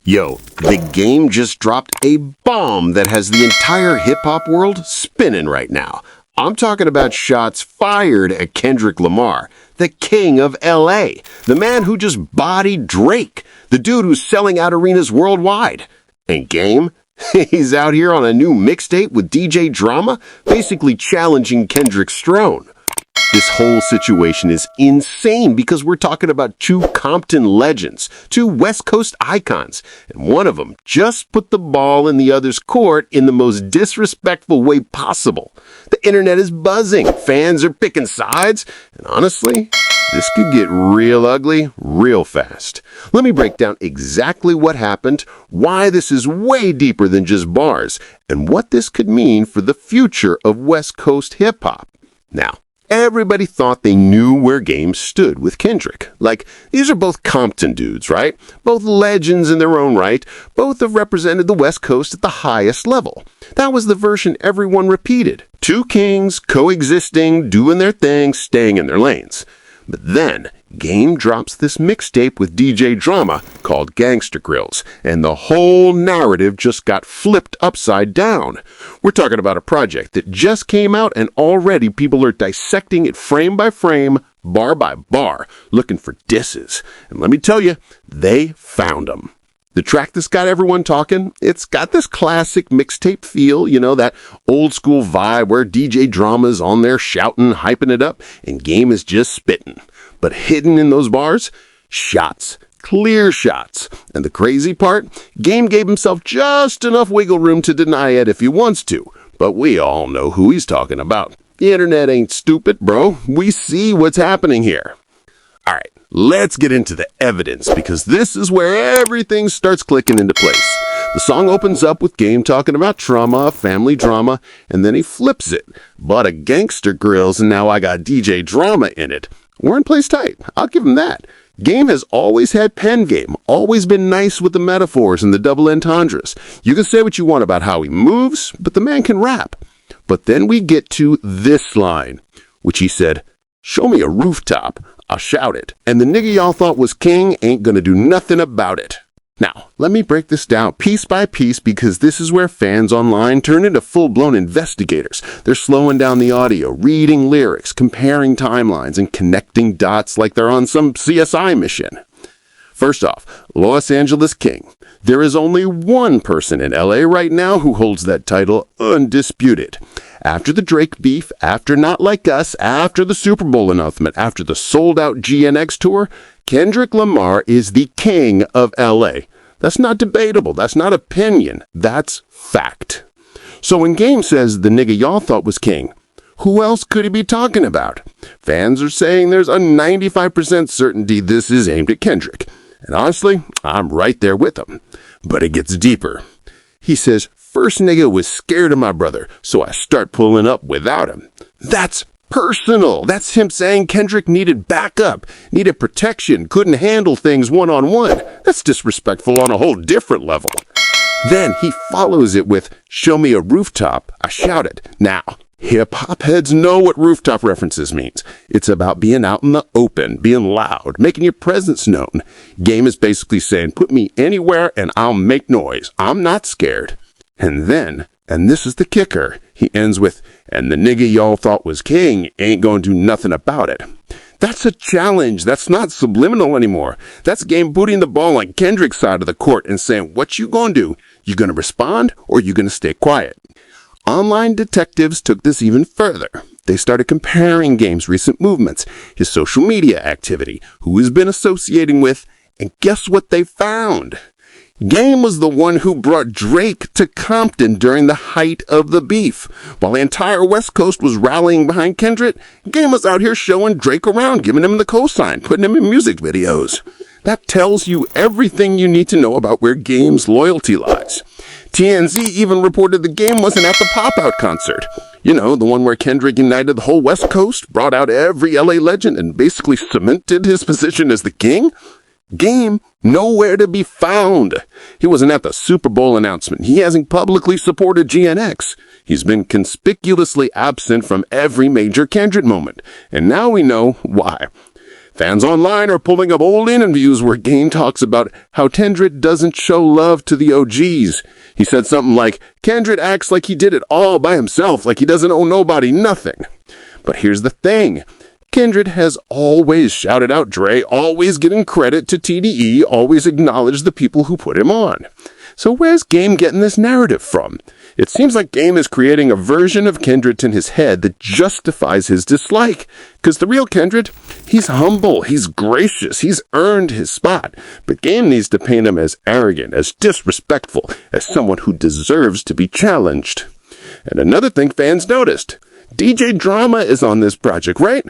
Yo, the Game just dropped a bomb that has the entire hip-hop world spinning right now. I'm talking about shots fired at Kendrick Lamar, the king of L.A., the man who just bodied Drake, the dude who's selling out arenas worldwide. And Game? He's out here on a new mixtape with DJ Drama, basically challenging Kendrick's throne. This whole situation is insane because we're talking about two Compton legends, two West Coast icons, and one of them just put the ball in the other's court in the most disrespectful way possible. The internet is buzzing, fans are picking sides, and honestly, this could get real ugly real fast. Let me break down exactly what happened, why this is way deeper than just bars, and what this could mean for the future of West Coast hip-hop. Now, everybody thought they knew where Game stood with Kendrick. Like, these are both Compton dudes, right? Both legends in their own right. Both have represented the West Coast at the highest level. That was the version everyone repeated. Two kings, coexisting, doing their thing, staying in their lanes. But then, Game drops this mixtape with DJ Drama called Gangsta Grillz, and the whole narrative just got flipped upside down. We're talking about a project that just came out and already people are dissecting it frame by frame, bar by bar, looking for disses. And let me tell you, they found them. The track that's got everyone talking, it's got this classic mixtape feel, you know, that old school vibe where DJ Drama's on there shouting, hyping it up, and Game is just spitting. But hidden in those bars, shots, clear shots. And the crazy part, Game gave himself just enough wiggle room to deny it if he wants to. But we all know who he's talking about. The internet ain't stupid, bro. We see what's happening here. All right, let's get into the evidence because this is where everything starts clicking into place. The song opens up with Game talking about trauma, family drama, and then he flips it. Bought a Gangsta Grillz and now I got DJ Drama in it. Warren plays tight. I'll give him that. Game has always had pen game, always been nice with the metaphors and the double entendres. You can say what you want about how he moves, but the man can rap. But then we get to this line, which he said, "Show me a rooftop, I'll shout it. And the nigga y'all thought was king ain't gonna do nothing about it." Now, let me break this down piece by piece because this is where fans online turn into full-blown investigators. They're slowing down the audio, reading lyrics, comparing timelines, and connecting dots like they're on some CSI mission. First off, Los Angeles King. There is only one person in LA right now who holds that title undisputed. After the Drake beef, after Not Like Us, after the Super Bowl announcement, after the sold-out GNX tour, Kendrick Lamar is the king of LA. That's not debatable. That's not opinion. That's fact. So when Game says the nigga y'all thought was king, who else could he be talking about? Fans are saying there's a 95% certainty this is aimed at Kendrick. And honestly, I'm right there with him. But it gets deeper. He says, "First nigga was scared of my brother, so I start pulling up without him." That's personal. That's him saying Kendrick needed backup, needed protection, couldn't handle things one-on-one. That's disrespectful on a whole different level. Then he follows it with, "Show me a rooftop, I shout it." Now, hip-hop heads know what rooftop references means. It's about being out in the open, being loud, making your presence known. Game is basically saying, put me anywhere and I'll make noise. I'm not scared. And then, and this is the kicker, he ends with, "And the nigga y'all thought was king ain't gonna do nothing about it." That's a challenge. That's not subliminal anymore. That's Game putting the ball on Kendrick's side of the court and saying, what you gonna do? You gonna respond or you gonna stay quiet? Online detectives took this even further. They started comparing Game's recent movements, his social media activity, who he's been associating with, and guess what they found? Game was the one who brought Drake to Compton during the height of the beef. While the entire West Coast was rallying behind Kendrick, Game was out here showing Drake around, giving him the cosign, putting him in music videos. That tells you everything you need to know about where Game's loyalty lies. TMZ even reported the Game wasn't at the Pop-Out concert. You know, the one where Kendrick united the whole West Coast, brought out every LA legend, and basically cemented his position as the king. Game, nowhere to be found. He wasn't at the Super Bowl announcement. He hasn't publicly supported GNX. He's been conspicuously absent from every major Kendrick moment. And now we know why. Fans online are pulling up old interviews where Game talks about how Kendrick doesn't show love to the OGs. He said something like, Kendrick acts like he did it all by himself, like he doesn't owe nobody nothing. But here's the thing. Kendrick has always shouted out Dre, always giving credit to TDE, always acknowledged the people who put him on. So where's Game getting this narrative from? It seems like Game is creating a version of Kendrick in his head that justifies his dislike. Because the real Kendrick, he's humble, he's gracious, he's earned his spot. But Game needs to paint him as arrogant, as disrespectful, as someone who deserves to be challenged. And another thing fans noticed, DJ Drama is on this project, right?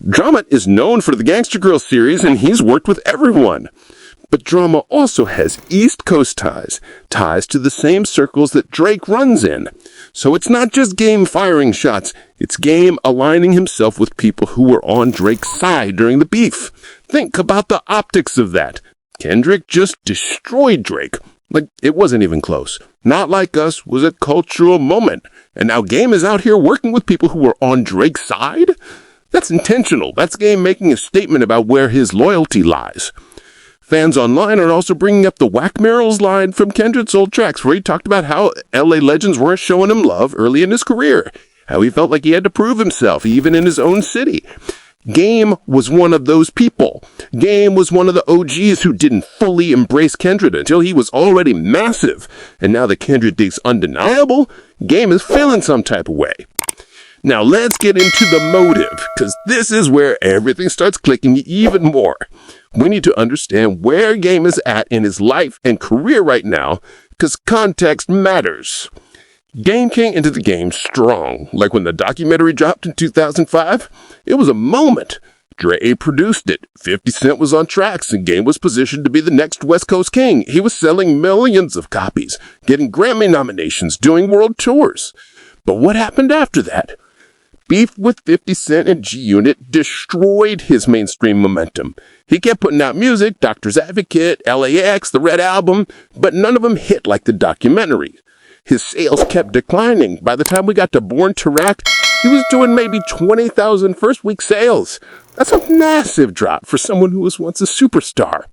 Drama is known for the Gangsta Grillz series, and he's worked with everyone. But Drama also has East Coast ties to the same circles that Drake runs in. So it's not just Game firing shots, it's Game aligning himself with people who were on Drake's side during the beef. Think about the optics of that. Kendrick just destroyed Drake. Like, it wasn't even close. Not Like Us was a cultural moment. And now Game is out here working with people who were on Drake's side? That's intentional. That's Game making a statement about where his loyalty lies. Fans online are also bringing up the Whack Merrills line from Kendrick's old tracks, where he talked about how LA legends weren't showing him love early in his career, how he felt like he had to prove himself, even in his own city. Game was one of those people. Game was one of the OGs who didn't fully embrace Kendrick until he was already massive. And now that Kendrick is undeniable, Game is feeling some type of way. Now let's get into the motive, because this is where everything starts clicking even more. We need to understand where Game is at in his life and career right now, because context matters. Game came into the game strong. Like when the documentary dropped in 2005, it was a moment. Dre produced it. 50 Cent was on tracks, and Game was positioned to be the next West Coast king. He was selling millions of copies, getting Grammy nominations, doing world tours. But what happened after that? Beef with 50 Cent and G-Unit destroyed his mainstream momentum. He kept putting out music, Doctor's Advocate, LAX, The Red Album, but none of them hit like the documentary. His sales kept declining. By the time we got to Born to Rack, he was doing maybe 20,000 first-week sales. That's a massive drop for someone who was once a superstar.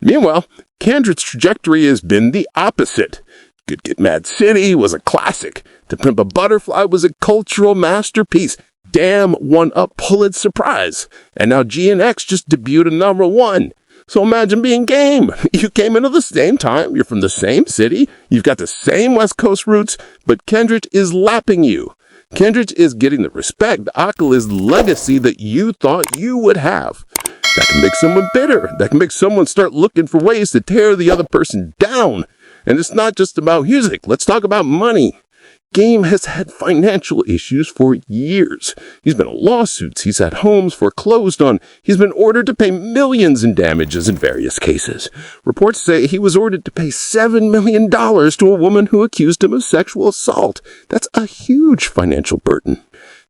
Meanwhile, Kendrick's trajectory has been the opposite. Good Kid, Mad City was a classic. To Pimp a Butterfly was a cultural masterpiece. Damn won a Pulitzer Prize. And now G&X just debuted a #1. So imagine being Game. You came in at the same time. You're from the same city. You've got the same West Coast roots, but Kendrick is lapping you. Kendrick is getting the respect, the accolades, legacy that you thought you would have. That can make someone bitter. That can make someone start looking for ways to tear the other person down. And it's not just about music. Let's talk about money. Game has had financial issues for years. He's been in lawsuits. He's had homes foreclosed on. He's been ordered to pay millions in damages in various cases. Reports say he was ordered to pay $7 million to a woman who accused him of sexual assault. That's a huge financial burden.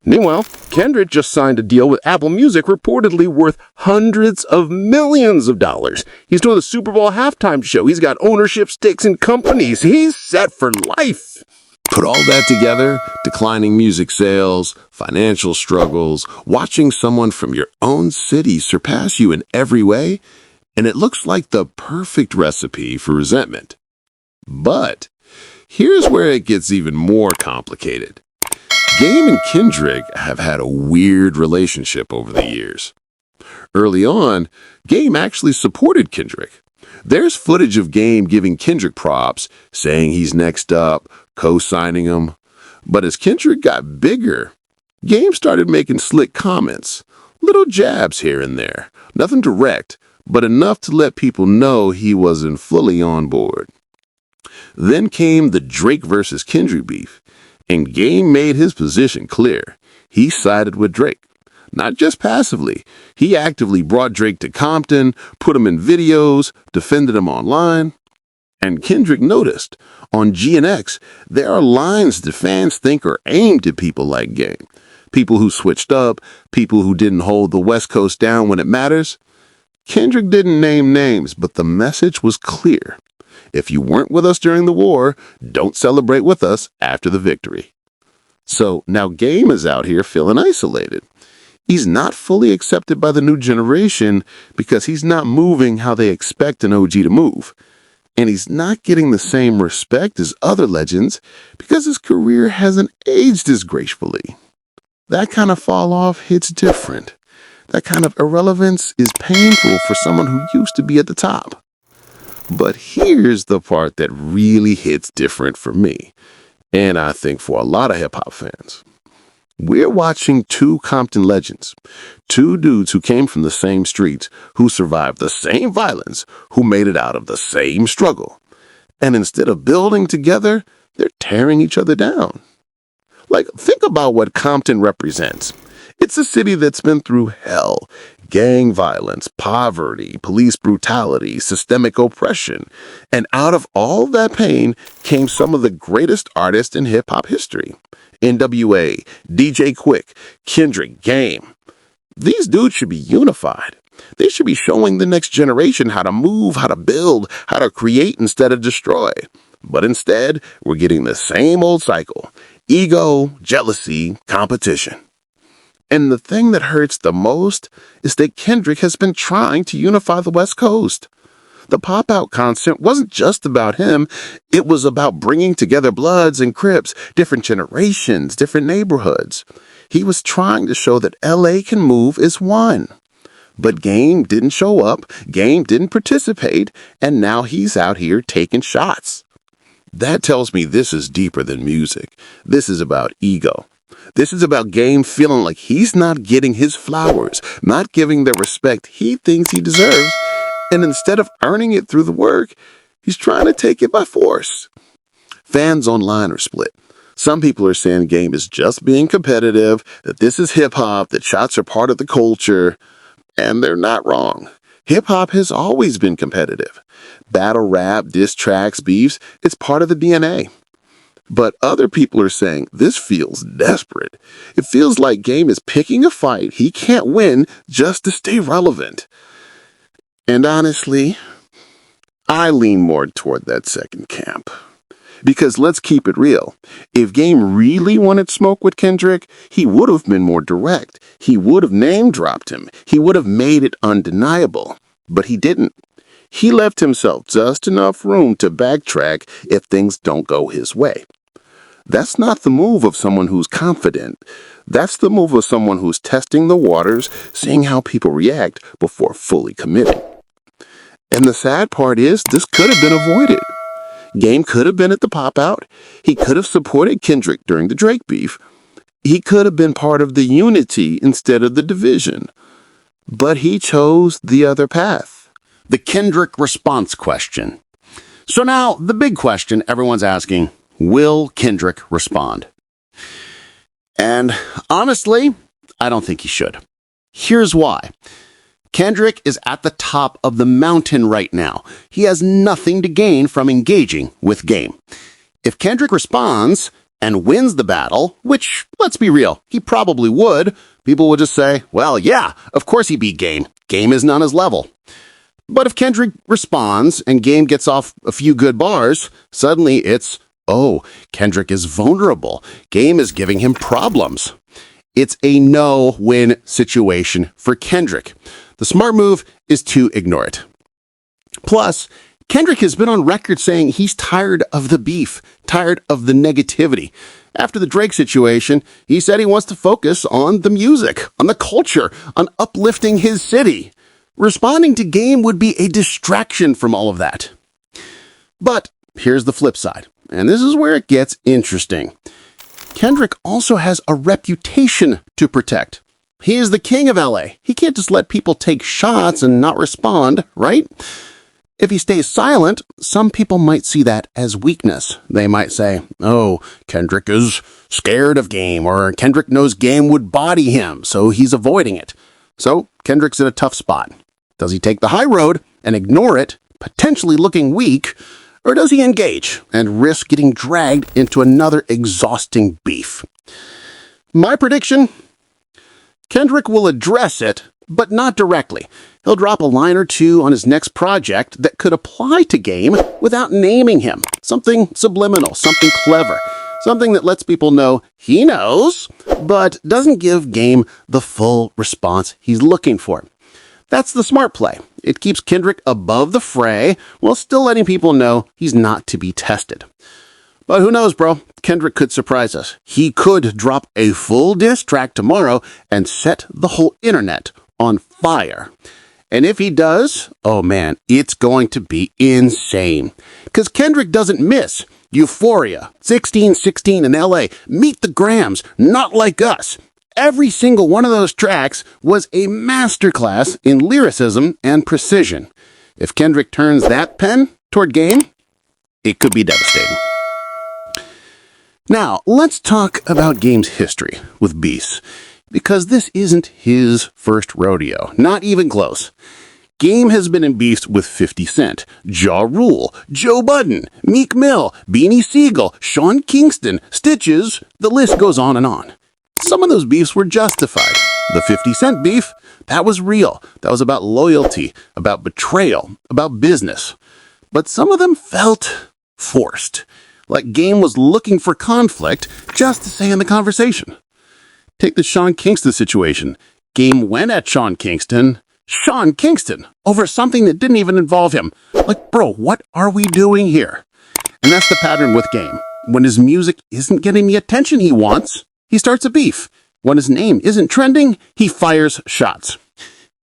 Meanwhile, Kendrick just signed a deal with Apple Music reportedly worth hundreds of millions of dollars. He's doing the Super Bowl halftime show. He's got ownership stakes in companies. He's set for life. Put all that together, declining music sales, financial struggles, watching someone from your own city surpass you in every way, and it looks like the perfect recipe for resentment. But here's where it gets even more complicated. Game and Kendrick have had a weird relationship over the years. Early on, Game actually supported Kendrick. There's footage of Game giving Kendrick props, saying he's next up, co-signing him. But as Kendrick got bigger, Game started making slick comments, little jabs here and there. Nothing direct, but enough to let people know he wasn't fully on board. Then came the Drake versus Kendrick beef. And Game made his position clear. He sided with Drake. Not just passively. He actively brought Drake to Compton, put him in videos, defended him online. And Kendrick noticed, on G&X, there are lines that fans think are aimed at people like Game. People who switched up, people who didn't hold the West Coast down when it matters. Kendrick didn't name names, but the message was clear. If you weren't with us during the war, don't celebrate with us after the victory. So now Game is out here feeling isolated. He's not fully accepted by the new generation because he's not moving how they expect an OG to move. And he's not getting the same respect as other legends because his career hasn't aged as gracefully. That kind of fall off hits different. That kind of irrelevance is painful for someone who used to be at the top. But here's the part that really hits different for me, and I think for a lot of hip-hop fans. We're watching two Compton legends, two dudes who came from the same streets, who survived the same violence, who made it out of the same struggle. And instead of building together, they're tearing each other down. Like, think about what Compton represents. It's a city that's been through hell, gang violence, poverty, police brutality, systemic oppression. And out of all that pain came some of the greatest artists in hip-hop history. NWA, DJ Quick, Kendrick, Game. These dudes should be unified. They should be showing the next generation how to move, how to build, how to create instead of destroy. But instead, we're getting the same old cycle. Ego, jealousy, competition. And the thing that hurts the most is that Kendrick has been trying to unify the West Coast. The pop-out concert wasn't just about him. It was about bringing together Bloods and Crips, different generations, different neighborhoods. He was trying to show that LA can move as one. But Game didn't show up, Game didn't participate, and now he's out here taking shots. That tells me this is deeper than music. This is about ego. This is about Game feeling like he's not getting his flowers, not giving the respect he thinks he deserves, and instead of earning it through the work, he's trying to take it by force. Fans online are split. Some people are saying Game is just being competitive, that this is hip-hop, that shots are part of the culture, and they're not wrong. Hip-hop has always been competitive. Battle rap, diss tracks, beefs, it's part of the DNA. But other people are saying this feels desperate. It feels like Game is picking a fight he can't win just to stay relevant. And honestly, I lean more toward that second camp. Because let's keep it real. If Game really wanted smoke with Kendrick, he would have been more direct. He would have name-dropped him. He would have made it undeniable. But he didn't. He left himself just enough room to backtrack if things don't go his way. That's not the move of someone who's confident. That's the move of someone who's testing the waters, seeing how people react before fully committing. And the sad part is, this could have been avoided. Game could have been at the pop-out. He could have supported Kendrick during the Drake beef. He could have been part of the unity instead of the division. But he chose the other path. The Kendrick response question. So now, the big question everyone's asking, will Kendrick respond? And honestly, I don't think he should. Here's why. Kendrick is at the top of the mountain right now. He has nothing to gain from engaging with Game. If Kendrick responds and wins the battle, which, let's be real, he probably would, people would just say, well, yeah, of course he beat Game. Game isn't on his level. But if Kendrick responds and Game gets off a few good bars, suddenly it's, oh, Kendrick is vulnerable. Game is giving him problems. It's a no-win situation for Kendrick. The smart move is to ignore it. Plus, Kendrick has been on record saying he's tired of the beef, tired of the negativity. After the Drake situation, he said he wants to focus on the music, on the culture, on uplifting his city. Responding to Game would be a distraction from all of that. But here's the flip side, and this is where it gets interesting. Kendrick also has a reputation to protect. He is the king of LA. He can't just let people take shots and not respond, right? If he stays silent, some people might see that as weakness. They might say, oh, Kendrick is scared of Game, or Kendrick knows Game would body him, so he's avoiding it. So Kendrick's in a tough spot. Does he take the high road and ignore it, potentially looking weak, or does he engage and risk getting dragged into another exhausting beef? My prediction? Kendrick will address it, but not directly. He'll drop a line or two on his next project that could apply to Game without naming him. Something subliminal, something clever, Something that lets people know he knows, but doesn't give Game the full response he's looking for. That's the smart play. It keeps Kendrick above the fray while still letting people know he's not to be tested. But who knows, bro? Kendrick could surprise us. He could drop a full diss track tomorrow and set the whole internet on fire. And if he does, oh man, it's going to be insane. Because Kendrick doesn't miss Euphoria, 1616 in LA, Meet the Grams, Not Like Us. Every single one of those tracks was a masterclass in lyricism and precision. If Kendrick turns that pen toward Game, it could be devastating. Now, let's talk about Game's history with beefs, because this isn't his first rodeo, not even close. Game has been in beefs with 50 Cent, Ja Rule, Joe Budden, Meek Mill, Beanie Siegel, Sean Kingston, Stitches, the list goes on and on. Some of those beefs were justified. The 50 Cent beef, that was real. That was about loyalty, about betrayal, about business. But some of them felt forced, like Game was looking for conflict just to stay in the conversation. Take the Sean Kingston situation. Game went at Sean Kingston, over something that didn't even involve him. Like, bro, what are we doing here? And that's the pattern with Game. When his music isn't getting the attention he wants, he starts a beef. When his name isn't trending, he fires shots.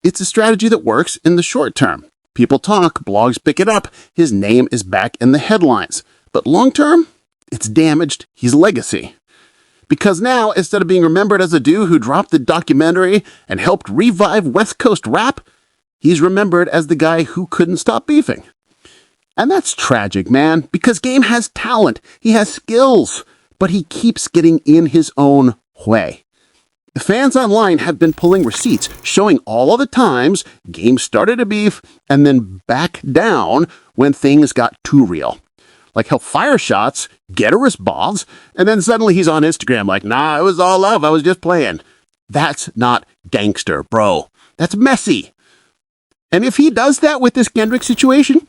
It's a strategy that works in the short term. People talk, blogs pick it up, his name is back in the headlines. But long term, it's damaged his legacy. Because now, instead of being remembered as a dude who dropped the documentary and helped revive West Coast rap, he's remembered as the guy who couldn't stop beefing. And that's tragic, man, because Game has talent, he has skills, but he keeps getting in his own way. The fans online have been pulling receipts showing all of the times Game started a beef and then backed down when things got too real. Like he'll fire shots, get a response, and then suddenly he's on Instagram like, nah, it was all love, I was just playing. That's not gangster, bro. That's messy. And if he does that with this Kendrick situation,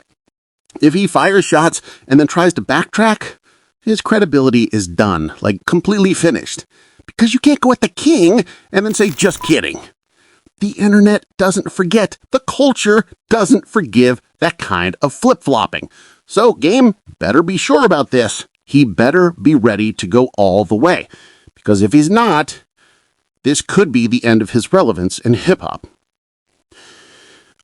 if he fires shots and then tries to backtrack, his credibility is done, like completely finished. Because you can't go at the king and then say, just kidding. The internet doesn't forget. The culture doesn't forgive that kind of flip-flopping. So Game better be sure about this. He better be ready to go all the way. Because if he's not, this could be the end of his relevance in hip-hop.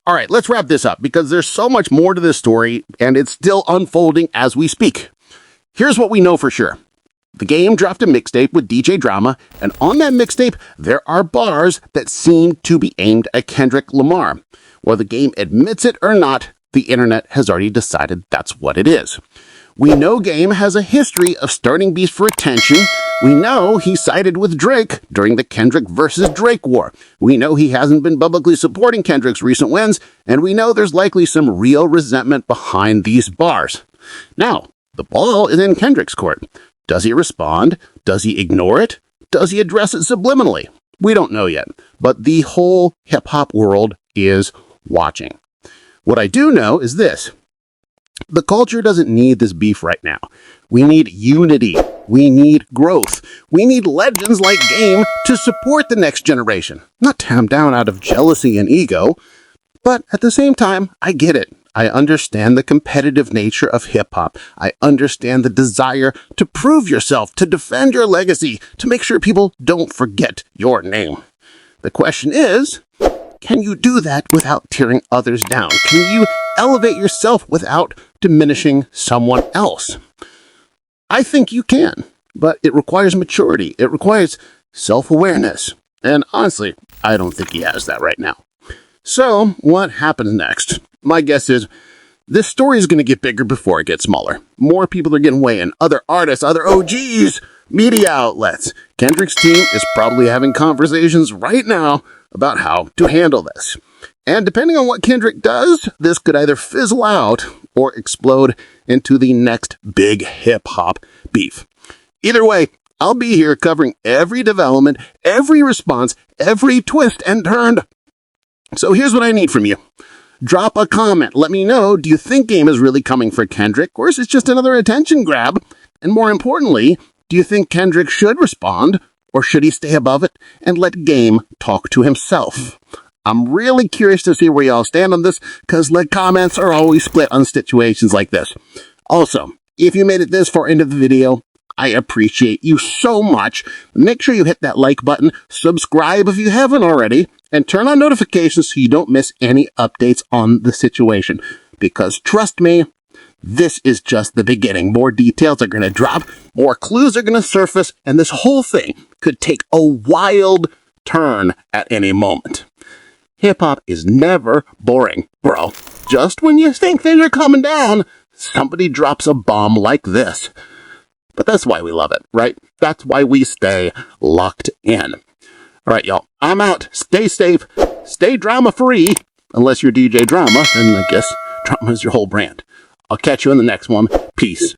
All right, let's wrap this up because there's so much more to this story and it's still unfolding as we speak. Here's what we know for sure. The Game dropped a mixtape with DJ Drama, and on that mixtape, there are bars that seem to be aimed at Kendrick Lamar. Whether the Game admits it or not, the internet has already decided that's what it is. We know Game has a history of starting beefs for attention. We know he sided with Drake during the Kendrick versus Drake war. We know he hasn't been publicly supporting Kendrick's recent wins, and we know there's likely some real resentment behind these bars. Now, the ball is in Kendrick's court. Does he respond? Does he ignore it? Does he address it subliminally? We don't know yet, but the whole hip-hop world is watching. What I do know is this. The culture doesn't need this beef right now. We need unity. We need growth. We need legends like Game to support the next generation, not tear them down out of jealousy and ego. But at the same time, I get it. I understand the competitive nature of hip-hop. I understand the desire to prove yourself, to defend your legacy, to make sure people don't forget your name. The question is, can you do that without tearing others down? Can you elevate yourself without diminishing someone else? I think you can, but it requires maturity. It requires self-awareness. And honestly, I don't think he has that right now. So, what happens next? My guess is this story is going to get bigger before it gets smaller. More people are getting weighed in. Other artists, other OGs, media outlets. Kendrick's team is probably having conversations right now about how to handle this. And depending on what Kendrick does, this could either fizzle out or explode into the next big hip-hop beef. Either way, I'll be here covering every development, every response, every twist and turn. So here's what I need from you. Drop a comment. Let me know, do you think Game is really coming for Kendrick, or is it just another attention grab? And more importantly, Do you think Kendrick should respond, or should he stay above it and let game talk to himself? I'm really curious to see where y'all stand on this, because the comments are always split on situations like this. Also, if you made it this far into the video, I appreciate you so much. Make sure you hit that like button, subscribe if you haven't already, and turn on notifications so you don't miss any updates on the situation. Because trust me, this is just the beginning. More details are going to drop, more clues are going to surface, and this whole thing could take a wild turn at any moment. Hip-hop is never boring, bro. Just when you think things are coming down, somebody drops a bomb like this. But that's why we love it, right? That's why we stay locked in. All right, y'all. I'm out. Stay safe. Stay drama-free. Unless you're DJ Drama, then I guess drama is your whole brand. I'll catch you in the next one. Peace.